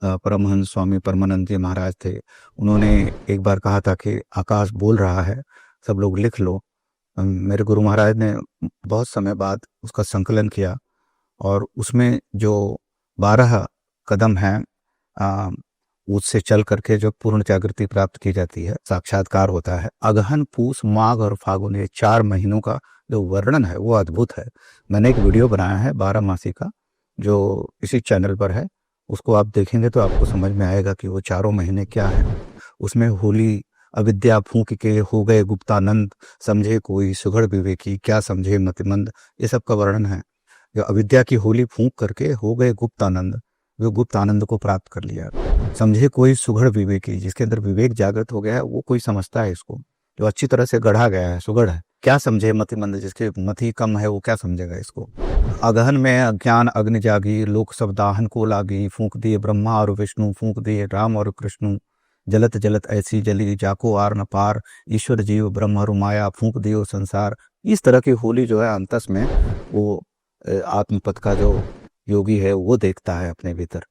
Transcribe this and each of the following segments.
परमहंस स्वामी परमानंद जी महाराज थे। उन्होंने एक बार कहा था कि आकाश बोल रहा है, सब लोग लिख लो। मेरे गुरु महाराज ने बहुत समय बाद उसका संकलन किया और उसमें जो 12 कदम हैं, अ, उससे चल करके जो पूर्ण जागृति प्राप्त की जाती है, साक्षात्कार होता है। अगहन, पूस, माघ और फागुन, ये 4 महीनों का जो वर्णन है वो अद्भुत है। मैंने एक वीडियो बनाया है 12 मासी का, जो इसी चैनल पर है। उसको आप देखेंगे तो आपको समझ में आएगा कि वो चारों महीने क्या हैं। उसमें होली अविद्या फूंक के हो गए गुप्तानंद, समझे कोई सुघड़ विवेकी, क्या समझे मतिमंद, ये सब का वर्णन है। जो अविद्या की होली फूंक करके हो गए गुप्त आनंद, जो गुप्त आनंद को प्राप्त कर लिया। समझे कोई सुघड़ विवेकी, जिसके अंदर विवेक जागृत हो गया है वो कोई समझता है इसको, जो अच्छी तरह से गढ़ा गया है, सुगढ़ है। क्या समझे मतिमंद, जिसके मति कम है वो क्या समझेगा इसको। अगहन में अज्ञान अग्नि जागी, लोक सब दाहन को लागी, फूंक दिए ब्रह्मा और विष्णु, फूंक दिए राम और कृष्ण, जलत जलत ऐसी जली, जाको आर न पार, ईश्वर जीव ब्रह्म और माया, फूंक दियो संसार। इस तरह की होली जो है अंतस में वो आत्मपद का जो योगी है वो देखता है अपने भीतर।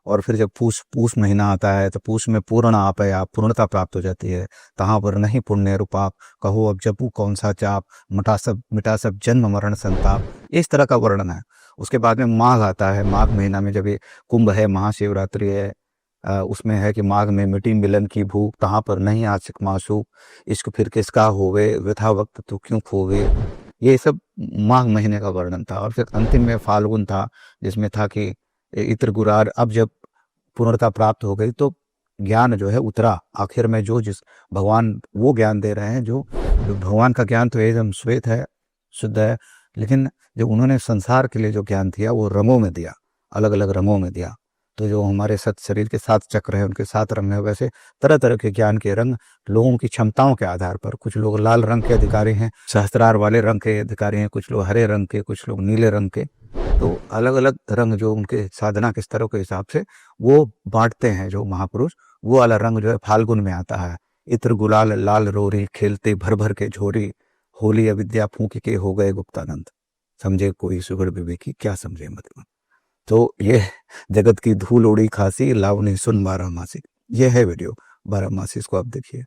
और फिर जब पूष पूष महीना आता है तो पूष में पूर्ण आप है, आप पूर्णता प्राप्त हो जाती है। तहाँ पर नहीं पुण्य रूपाप, कहो अब जपू कौन सा चाप, मिटा सब जन्म मरण संताप। इस तरह का वर्णन है। उसके बाद में माघ आता है। माघ महीना में जब ये कुंभ है, महाशिवरात्रि है, उसमें है कि माघ में मिटी मिलन की भूख, तहाँ पर नहीं आशिक मासूक, इश्क फिर किसका होवे, वृथा वक्त तू क्यों खोवे। ये सब माघ महीने का वर्णन था। और फिर अंतिम में फाल्गुन था, जिसमें था कि इत्र गुरार। अब जब पूर्णता प्राप्त हो गई तो ज्ञान जो है उतरा आखिर में, जो जिस भगवान वो ज्ञान दे रहे हैं, जो भगवान का ज्ञान तो एकदम श्वेत है, शुद्ध है। लेकिन जो उन्होंने संसार के लिए जो ज्ञान दिया वो रंगों में दिया, अलग अलग रंगों में दिया। तो जो हमारे सत शरीर के 7 चक्र हैं उनके 7 रंग हैं, वैसे तरह तरह के ज्ञान के रंग लोगों की क्षमताओं के आधार पर। कुछ लोग लाल रंग के अधिकारी हैं, सहस्त्रार वाले रंग के अधिकारी हैं, कुछ लोग हरे रंग के, कुछ लोग नीले रंग के। तो अलग अलग रंग जो उनके साधना के स्तरों के हिसाब से वो बांटते हैं जो महापुरुष। वो वाला रंग जो है फाल्गुन में आता है। इत्र गुलाल लाल रोरी, खेलते भर भर के झोरी, होली अविद्या फूंक के हो गए गुप्तानंद, समझे कोई सुगढ़ विवेकी, क्या समझे मतलब। तो ये जगत की धूल उड़ी खासी, लावनी सुन 12 मासी। ये है वीडियो 12 मासी, इसको आप देखिए।